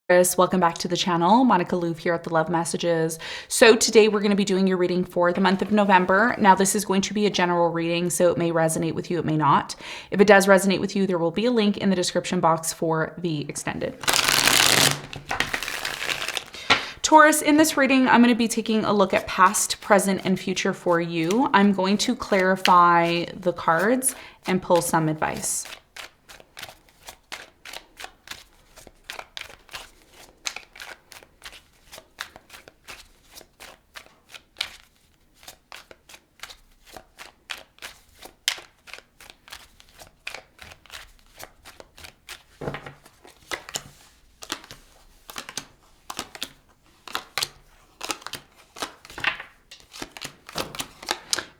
Welcome back to the channel. Monica LUVE here at the Love Messages. So today we're going to be doing your reading for the month of November. Now this is going to be a general reading, so it may resonate with you, it may not. If it does resonate with you, there will be a link in the description box for the extended. Taurus, in this reading, I'm going to be taking a look at past, present, and future for you. I'm going to clarify the cards and pull some advice.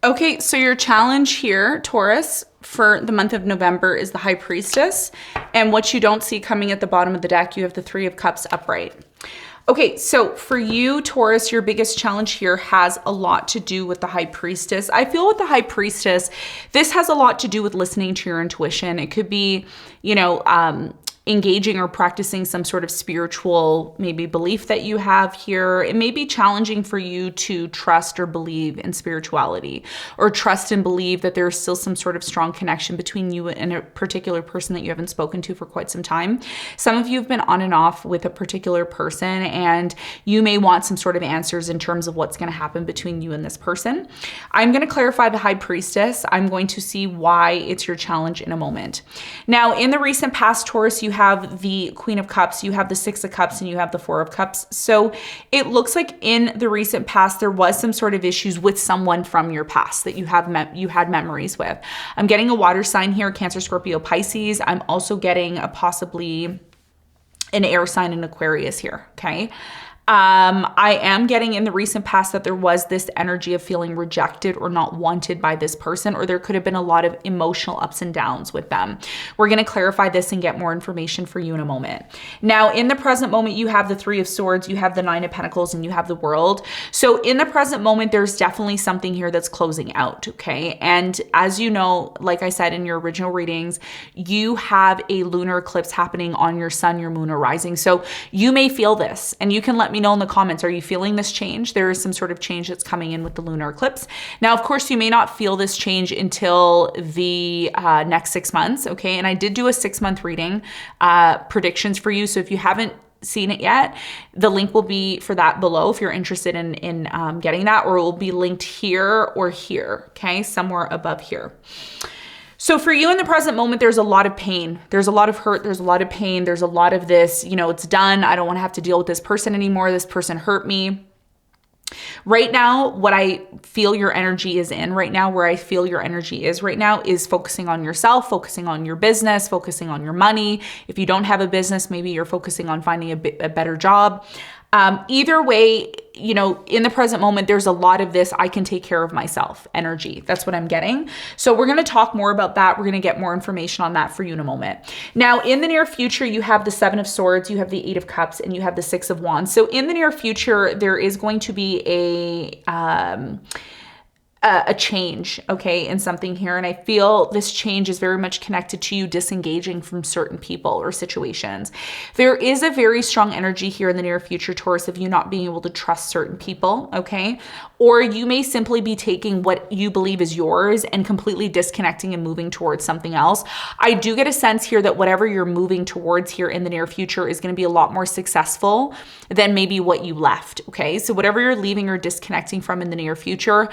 Okay, so your challenge here, Taurus, for the month of November is the High Priestess. And what you don't see coming at the bottom of the deck, you have the Three of Cups upright. Okay, so for you, Taurus, your biggest challenge here has a lot to do with the High Priestess. I feel with the High Priestess, this has a lot to do with listening to your intuition. It could be, engaging or practicing some sort of spiritual maybe belief that you have here. It may be challenging for you to trust or believe in spirituality, or trust and believe that there's still some sort of strong connection between you and a particular person that you haven't spoken to for quite some time. Some of you have been on and off with a particular person, and you may want some sort of answers in terms of what's going to happen between you and this person. I'm going to clarify the High Priestess. I'm going to see why it's your challenge in a moment. Now, in the recent past, Taurus, you have the Queen of Cups, you have the Six of Cups, and you have the Four of Cups. So it looks like in the recent past, there was some sort of issues with someone from your past that you had memories with. I'm getting a water sign here, Cancer, Scorpio, Pisces. I'm also getting a possibly an air sign in Aquarius here, okay? I am getting in the recent past that there was this energy of feeling rejected or not wanted by this person, or there could have been a lot of emotional ups and downs with them. We're going to clarify this and get more information for you in a moment. Now, in the present moment, you have the Three of Swords, you have the Nine of Pentacles, and you have the World. So in the present moment, there's definitely something here that's closing out, okay? And as you know, like I said in your original readings, you have a lunar eclipse happening on your sun, your moon, or rising. So you may feel this, and you can let me know in the comments, are you feeling this change? There is some sort of change that's coming in with the lunar eclipse. Now, of course, you may not feel this change until the next 6 months, okay? And I did do a 6-month reading, predictions for you. So if you haven't seen it yet, the link will be for that below if you're interested in getting that, or it will be linked here or here, okay? Somewhere above here. So for you in the present moment, there's a lot of pain. There's a lot of hurt. There's a lot of pain. There's a lot of this, it's done. I don't want to have to deal with this person anymore. This person hurt me. Right now, what I feel your energy is in right now, where I feel your energy is right now, is focusing on yourself, focusing on your business, focusing on your money. If you don't have a business, maybe you're focusing on finding a better job. Either way, in the present moment, there's a lot of this, I can take care of myself energy. That's what I'm getting. So we're going to talk more about that. We're going to get more information on that for you in a moment. Now, in the near future, you have the Seven of Swords, you have the Eight of Cups, and you have the Six of Wands. So in the near future, there is going to be a change, okay, in something here. And I feel this change is very much connected to you disengaging from certain people or situations. There is a very strong energy here in the near future, Taurus, of you not being able to trust certain people, okay? Or you may simply be taking what you believe is yours and completely disconnecting and moving towards something else. I do get a sense here that whatever you're moving towards here in the near future is going to be a lot more successful than maybe what you left, okay? So whatever you're leaving or disconnecting from in the near future,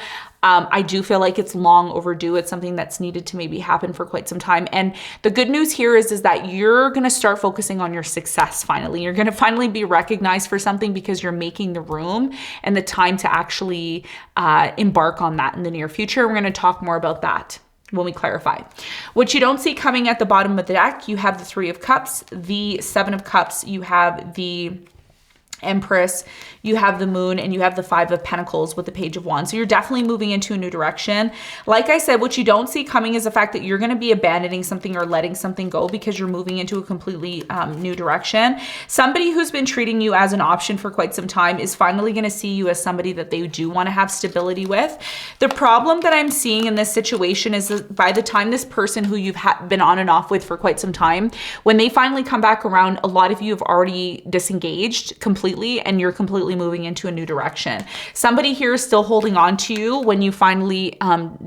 I do feel like it's long overdue. It's something that's needed to maybe happen for quite some time. And the good news here is that you're going to start focusing on your success finally. You're going to finally be recognized for something because you're making the room and the time to actually embark on that in the near future. We're going to talk more about that when we clarify. What you don't see coming at the bottom of the deck, you have the Three of Cups, the Seven of Cups, you have the Empress, you have the Moon, and you have the Five of Pentacles with the Page of Wands. So you're definitely moving into a new direction. Like I said, what you don't see coming is the fact that you're going to be abandoning something or letting something go because you're moving into a completely new direction. Somebody who's been treating you as an option for quite some time is finally going to see you as somebody that they do want to have stability with. The problem that I'm seeing in this situation is that by the time this person who you've been on and off with for quite some time, when they finally come back around, a lot of you have already disengaged completely, and you're completely moving into a new direction. Somebody here is still holding on to you when you finally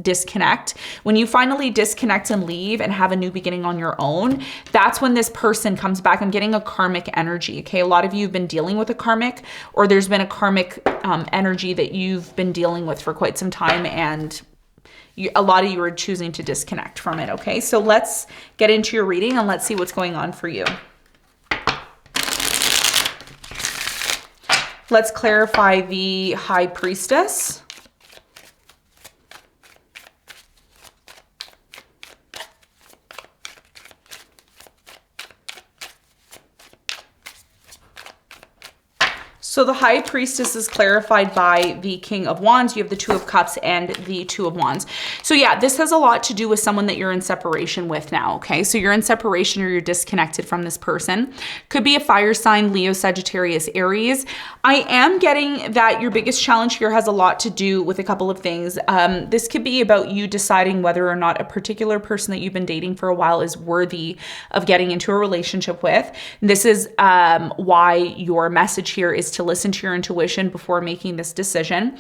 disconnect. When you finally disconnect and leave and have a new beginning on your own, that's when this person comes back. I'm getting a karmic energy, okay? A lot of you have been dealing with a karmic, or there's been a karmic energy that you've been dealing with for quite some time, and a lot of you are choosing to disconnect from it, okay? So let's get into your reading and let's see what's going on for you. Let's clarify the High Priestess. So the High Priestess is clarified by the King of Wands. You have the Two of Cups and the Two of Wands. So yeah, this has a lot to do with someone that you're in separation with now, okay? So you're in separation or you're disconnected from this person. Could be a fire sign, Leo, Sagittarius, Aries. I am getting that your biggest challenge here has a lot to do with a couple of things. This could be about you deciding whether or not a particular person that you've been dating for a while is worthy of getting into a relationship with. This is why your message here is to listen to your intuition before making this decision.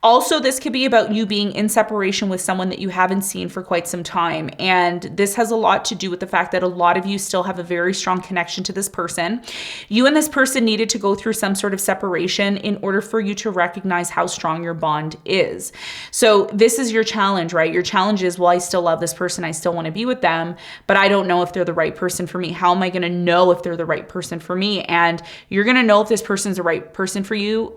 Also, this could be about you being in separation with someone that you haven't seen for quite some time. And this has a lot to do with the fact that a lot of you still have a very strong connection to this person. You and this person needed to go through some sort of separation in order for you to recognize how strong your bond is. So this is your challenge, right? Your challenge is, well, I still love this person. I still want to be with them, but I don't know if they're the right person for me. How am I going to know if they're the right person for me? And you're going to know if this person's the right person for you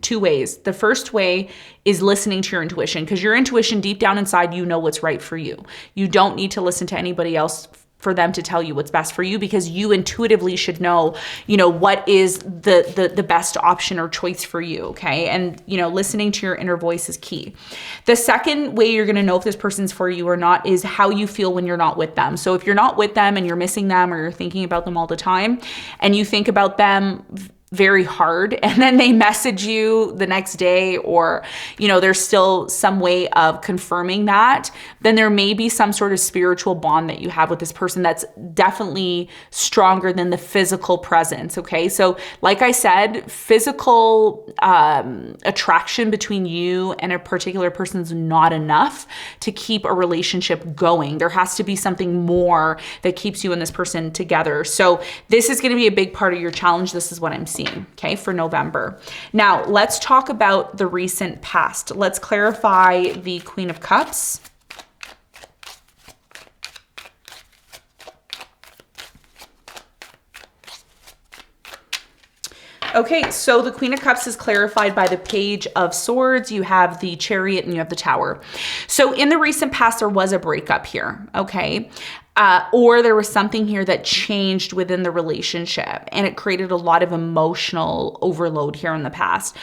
two ways. The first way is listening to your intuition, because your intuition deep down inside, you know what's right for you. You don't need to listen to anybody else for them to tell you what's best for you, because you intuitively should know, what is the best option or choice for you, okay? And, listening to your inner voice is key. The second way you're going to know if this person's for you or not is how you feel when you're not with them. So if you're not with them and you're missing them, or you're thinking about them all the time, and you think about them very hard, and then they message you the next day, or there's still some way of confirming that, then there may be some sort of spiritual bond that you have with this person that's definitely stronger than the physical presence, okay? So like I said, physical attraction between you and a particular person is not enough to keep a relationship going. There has to be something more that keeps you and this person together. So this is going to be a big part of your challenge. This is what I'm seeing, okay, for November. Now, let's talk about the recent past. Let's clarify the Queen of Cups. Okay, so the Queen of Cups is clarified by the Page of Swords. You have the Chariot and you have the Tower. So in the recent past, there was a breakup here, okay? Or there was something here that changed within the relationship, and it created a lot of emotional overload here in the past.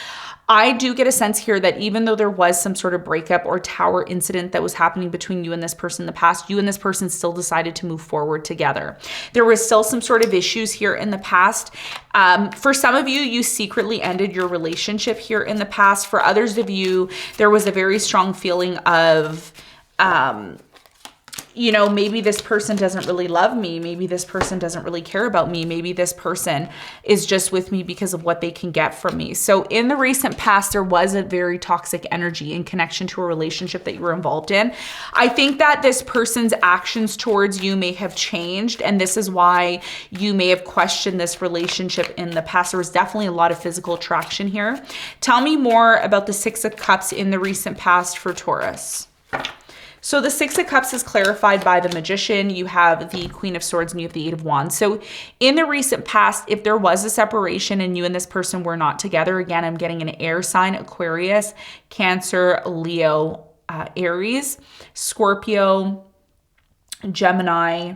I do get a sense here that even though there was some sort of breakup or tower incident that was happening between you and this person in the past, you and this person still decided to move forward together. There was still some sort of issues here in the past. For some of you, you secretly ended your relationship here in the past. For others of you, there was a very strong feeling of, maybe this person doesn't really love me. Maybe this person doesn't really care about me. Maybe this person is just with me because of what they can get from me. So in the recent past, there was a very toxic energy in connection to a relationship that you were involved in. I think that this person's actions towards you may have changed, and this is why you may have questioned this relationship in the past. There was definitely a lot of physical attraction here. Tell me more about the Six of Cups in the recent past for Taurus. So the Six of Cups is clarified by the Magician. You have the Queen of Swords and you have the Eight of Wands. So in the recent past, if there was a separation and you and this person were not together, again, I'm getting an air sign: Aquarius, Cancer, Leo, Aries, Scorpio, Gemini,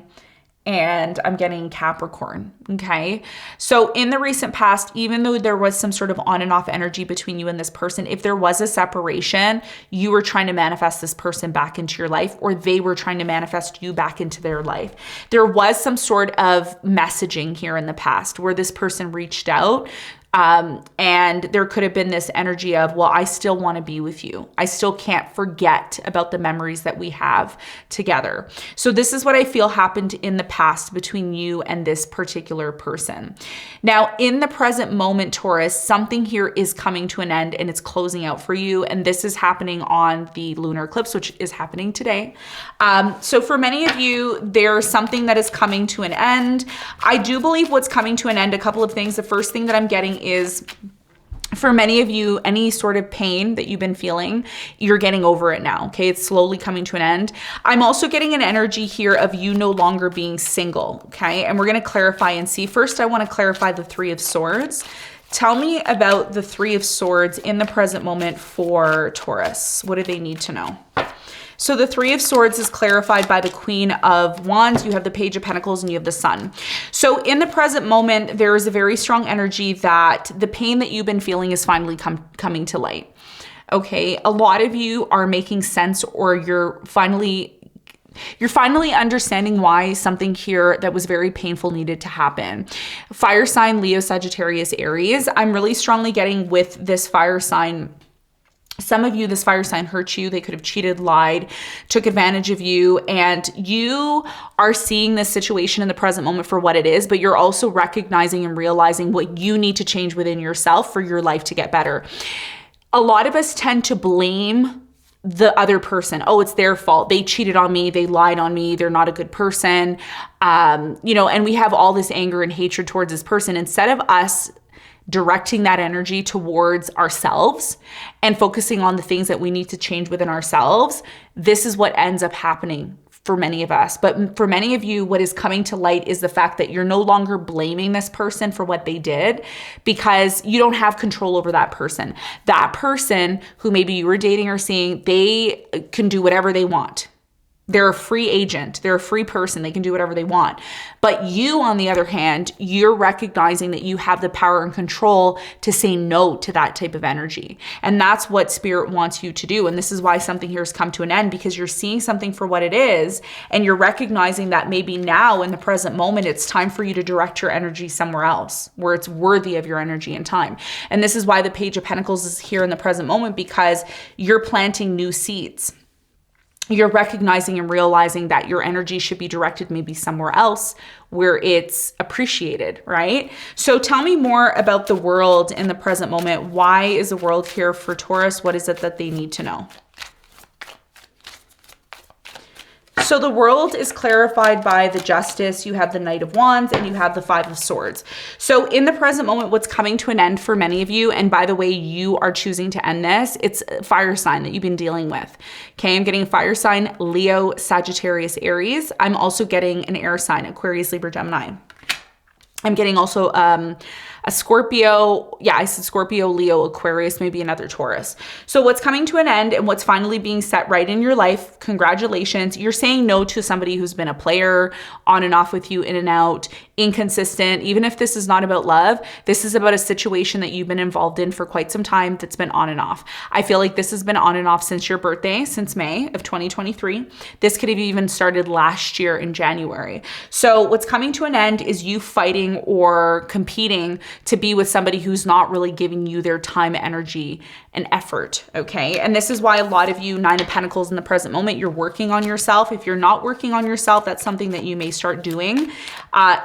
and I'm getting Capricorn, okay? So in the recent past, even though there was some sort of on and off energy between you and this person, if there was a separation, you were trying to manifest this person back into your life, or they were trying to manifest you back into their life. There was some sort of messaging here in the past where this person reached out, and there could have been this energy of, well, I still want to be with you. I still can't forget about the memories that we have together. So this is what I feel happened in the past between you and this particular person. Now, in the present moment, Taurus, something here is coming to an end and it's closing out for you. And this is happening on the lunar eclipse, which is happening today. So for many of you, there's something that is coming to an end. I do believe what's coming to an end, a couple of things. The first thing that I'm getting is, for many of you, any sort of pain that you've been feeling, you're getting over it now, okay? It's slowly coming to an end. I'm also getting an energy here of you no longer being single, okay? And we're gonna clarify and see. First, I wanna clarify the Three of Swords. Tell me about the Three of Swords in the present moment for Taurus. What do they need to know? So the Three of Swords is clarified by the Queen of Wands. You have the Page of Pentacles and you have the Sun. So in the present moment, there is a very strong energy that the pain that you've been feeling is finally coming to light. Okay, a lot of you are making sense, or you're finally understanding why something here that was very painful needed to happen. Fire sign, Leo, Sagittarius, Aries. I'm really strongly getting with this fire sign. Some of you, this fire sign hurt you. They could have cheated, lied, took advantage of you, and you are seeing this situation in the present moment for what it is, but you're also recognizing and realizing what you need to change within yourself for your life to get better. A lot of us tend to blame the other person. Oh, it's their fault. They cheated on me. They lied on me. They're not a good person. You know, and we have all this anger and hatred towards this person instead of us directing that energy towards ourselves and focusing on the things that we need to change within ourselves. This is what ends up happening for many of us. But for many of you, what is coming to light is the fact that you're no longer blaming this person for what they did, because you don't have control over that person. That person who maybe you were dating or seeing, they can do whatever they want. They're a free agent. They're a free person. They can do whatever they want. But you, on the other hand, you're recognizing that you have the power and control to say no to that type of energy. And that's what Spirit wants you to do. And this is why something here has come to an end, because you're seeing something for what it is. And you're recognizing that maybe now in the present moment, it's time for you to direct your energy somewhere else where it's worthy of your energy and time. And this is why the Page of Pentacles is here in the present moment, because you're planting new seeds. You're recognizing and realizing that your energy should be directed maybe somewhere else where it's appreciated, right? So tell me more about the world in the present moment. Why is the world here for Taurus? What is it that they need to know? So the world is clarified by the Justice. You have the Knight of Wands and you have the Five of Swords. So in the present moment, what's coming to an end for many of you, and by the way, you are choosing to end this, it's a fire sign that you've been dealing with. Okay, I'm getting fire sign, Leo, Sagittarius, Aries. I'm also getting an air sign, Aquarius, Libra, Gemini. I'm getting also a Scorpio. Yeah, I said Scorpio, Leo, Aquarius, maybe another Taurus. So what's coming to an end and what's finally being set right in your life, congratulations. You're saying no to somebody who's been a player, on and off with you, in and out, inconsistent. Even if this is not about love, this is about a situation that you've been involved in for quite some time that's been on and off. I feel like this has been on and off since your birthday, since May of 2023. This could have even started last year in January. So what's coming to an end is you fighting or competing to be with somebody who's not really giving you their time, energy, and effort, okay? And this is why a lot of you, Nine of Pentacles in the present moment, you're working on yourself. If you're not working on yourself, that's something that you may start doing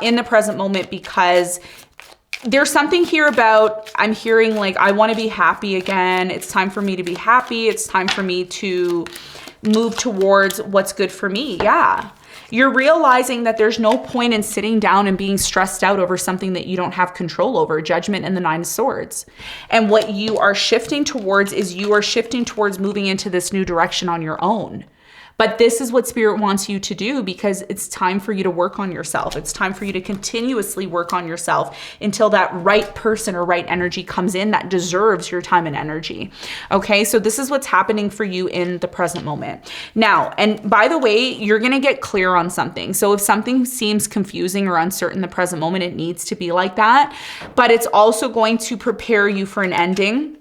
in the present moment, because there's something here about, I'm hearing like, I want to be happy again. It's time for me to be happy. It's time for me to move towards what's good for me. Yeah. You're realizing that there's no point in sitting down and being stressed out over something that you don't have control over, Judgment and the Nine of Swords. And what you are shifting towards is you are shifting towards moving into this new direction on your own. But this is what Spirit wants you to do, because it's time for you to work on yourself. It's time for you to continuously work on yourself until that right person or right energy comes in that deserves your time and energy. Okay, so this is what's happening for you in the present moment. Now, and by the way, you're going to get clear on something. So if something seems confusing or uncertain in the present moment, it needs to be like that. But it's also going to prepare you for an ending.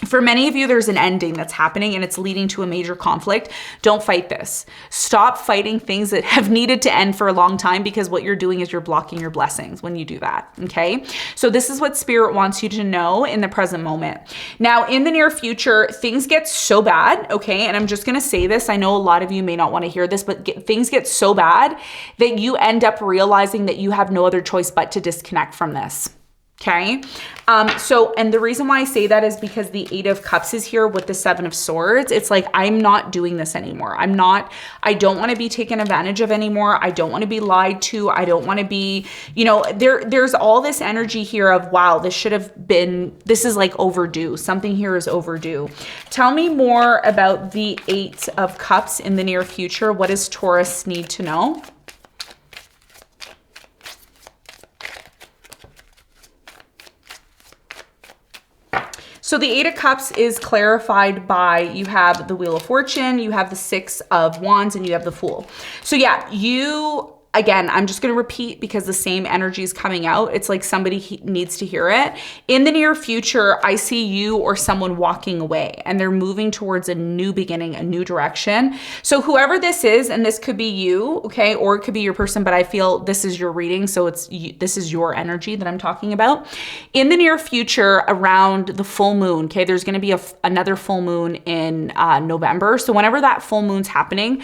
For many of you, there's an ending that's happening and it's leading to a major conflict. Don't fight this. Stop fighting things that have needed to end for a long time, because what you're doing is you're blocking your blessings when you do that, okay? So this is what Spirit wants you to know in the present moment. Now, in the near future, things get so bad, okay? And I'm just gonna say this. I know a lot of you may not wanna hear this, but things get so bad that you end up realizing that you have no other choice but to disconnect from this. Okay. And the reason why I say that is because the 8 of Cups is here with the 7 of Swords. It's like, I'm not doing this anymore. I don't want to be taken advantage of anymore. I don't want to be lied to. I don't want to be, there's all this energy here of, wow, this is like overdue. Something here is overdue. Tell me more about the 8 of Cups in the near future. What does Taurus need to know? So the 8 of Cups is clarified by, you have the Wheel of Fortune, you have the 6 of Wands, and you have the Fool. So yeah, again, I'm just going to repeat because the same energy is coming out. It's like somebody needs to hear it. In the near future, I see you or someone walking away and they're moving towards a new beginning, a new direction. So whoever this is, and this could be you, okay, or it could be your person, but I feel this is your reading. So this is your energy that I'm talking about. In the near future, around the full moon, okay, there's going to be another full moon in November. So whenever that full moon's happening,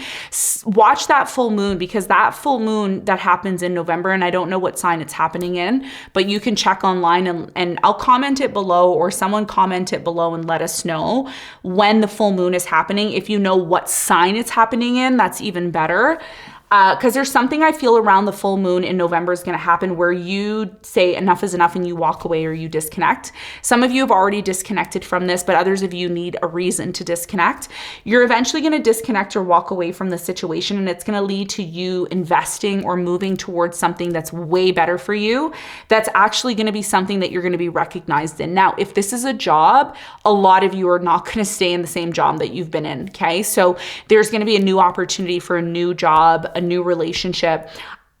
watch that full moon, because that full moon that happens in November, and I don't know what sign it's happening in, but you can check online and I'll comment it below, or someone comment it below and let us know when the full moon is happening. If you know what sign it's happening in, that's even better. Because there's something I feel around the full moon in November is going to happen where you say enough is enough and you walk away or you disconnect. Some of you have already disconnected from this, but others of you need a reason to disconnect. You're eventually going to disconnect or walk away from the situation, and it's going to lead to you investing or moving towards something that's way better for you. That's actually going to be something that you're going to be recognized in. Now, if this is a job, a lot of you are not going to stay in the same job that you've been in, okay? So there's going to be a new opportunity for a new job, a new relationship.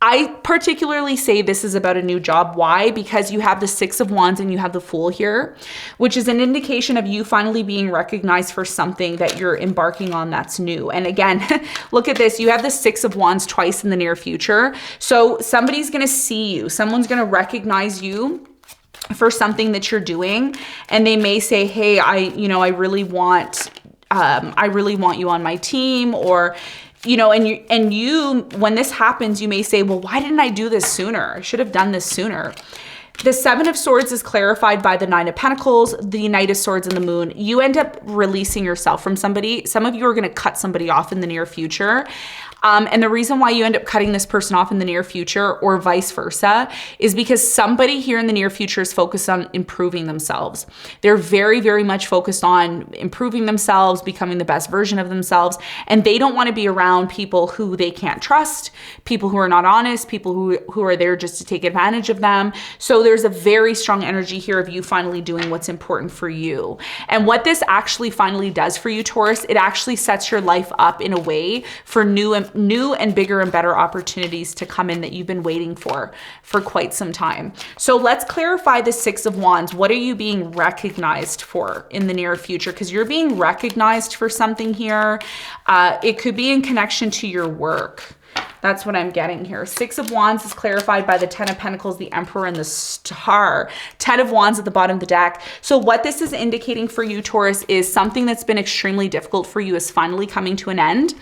I particularly say this is about a new job. Why? Because you have the 6 of Wands and you have the Fool here, which is an indication of you finally being recognized for something that you're embarking on that's new. And again, look at this. You have the 6 of Wands twice in the near future. So somebody's going to see you. Someone's going to recognize you for something that you're doing. And they may say, hey, I really want you on my team, or and you, when this happens, you may say, well, why didn't I do this sooner? I should have done this sooner. The 7 of Swords is clarified by the 9 of Pentacles, the Knight of Swords, and the Moon. You end up releasing yourself from somebody. Some of you are going to cut somebody off in the near future. And the reason why you end up cutting this person off in the near future, or vice versa, is because somebody here in the near future is focused on improving themselves. They're very, very much focused on improving themselves, becoming the best version of themselves. And they don't want to be around people who they can't trust, people who are not honest, people who are there just to take advantage of them. So there's a very strong energy here of you finally doing what's important for you. And what this actually finally does for you, Taurus, it actually sets your life up in a way for new and bigger and better opportunities to come in that you've been waiting for quite some time. So let's clarify the 6 of Wands. What are you being recognized for in the near future? Because you're being recognized for something here. It could be in connection to your work. That's what I'm getting here. 6 of Wands is clarified by the 10 of Pentacles, the Emperor, and the Star. 10 of Wands at the bottom of the deck. So what this is indicating for you, Taurus, is something that's been extremely difficult for you is finally coming to an end.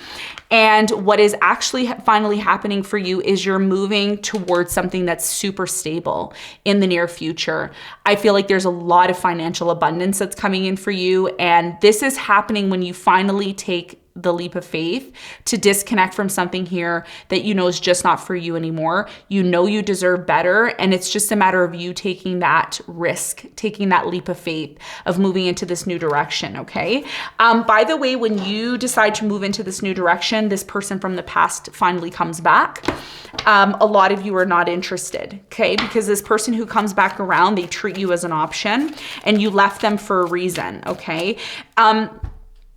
And what is actually finally happening for you is you're moving towards something that's super stable in the near future. I feel like there's a lot of financial abundance that's coming in for you. And this is happening when you finally take the leap of faith to disconnect from something here that you know is just not for you anymore. You know you deserve better, and it's just a matter of you taking that risk, taking that leap of faith of moving into this new direction, okay? By the way, when you decide to move into this new direction, this person from the past finally comes back. A lot of you are not interested, okay? Because this person who comes back around, they treat you as an option, and you left them for a reason, okay?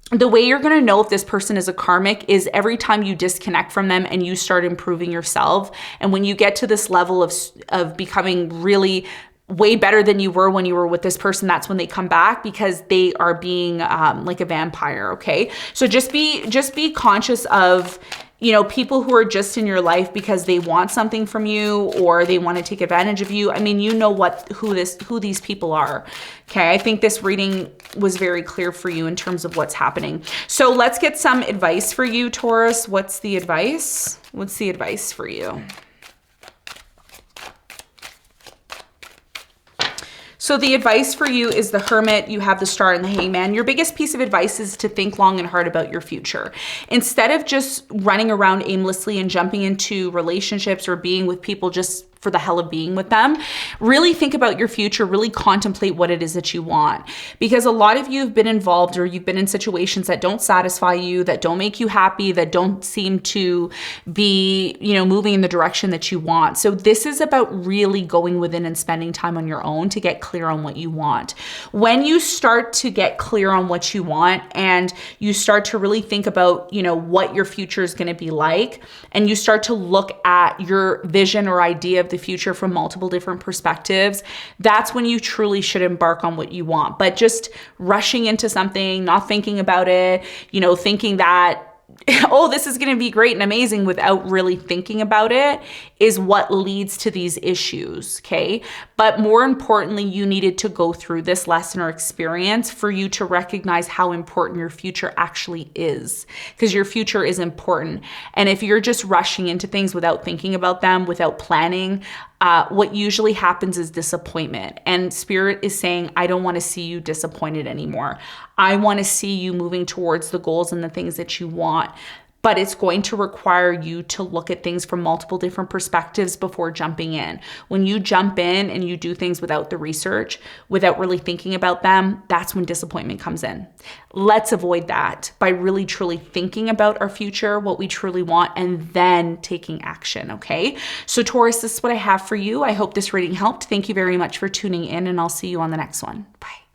The way you're going to know if this person is a karmic is every time you disconnect from them and you start improving yourself. And when you get to this level of becoming really way better than you were when you were with this person, that's when they come back, because they are being like a vampire, okay? So just be conscious of, you know, people who are just in your life because they want something from you or they want to take advantage of you. I mean, you know who these people are. Okay, I think this reading was very clear for you in terms of what's happening. So let's get some advice for you, Taurus. What's the advice? What's the advice for you? So the advice for you is the Hermit, you have the Star and the Hangman. Your biggest piece of advice is to think long and hard about your future. Instead of just running around aimlessly and jumping into relationships or being with people just for the hell of being with them, really think about your future, really contemplate what it is that you want. Because a lot of you have been involved or you've been in situations that don't satisfy you, that don't make you happy, that don't seem to be, you know, moving in the direction that you want. So this is about really going within and spending time on your own to get clear on what you want. When you start to get clear on what you want and you start to really think about, you know, what your future is going to be like, and you start to look at your vision or idea of the future from multiple different perspectives, that's when you truly should embark on what you want. But just rushing into something, not thinking about it, you know, thinking that, oh, this is going to be great and amazing without really thinking about it is what leads to these issues, okay? But more importantly, you needed to go through this lesson or experience for you to recognize how important your future actually is, because your future is important. And if you're just rushing into things without thinking about them, without planning, what usually happens is disappointment. And Spirit is saying, I don't want to see you disappointed anymore. I want to see you moving towards the goals and the things that you want. But it's going to require you to look at things from multiple different perspectives before jumping in. When you jump in and you do things without the research, without really thinking about them, that's when disappointment comes in. Let's avoid that by really truly thinking about our future, what we truly want, and then taking action, okay? So Taurus, this is what I have for you. I hope this reading helped. Thank you very much for tuning in, and I'll see you on the next one. Bye.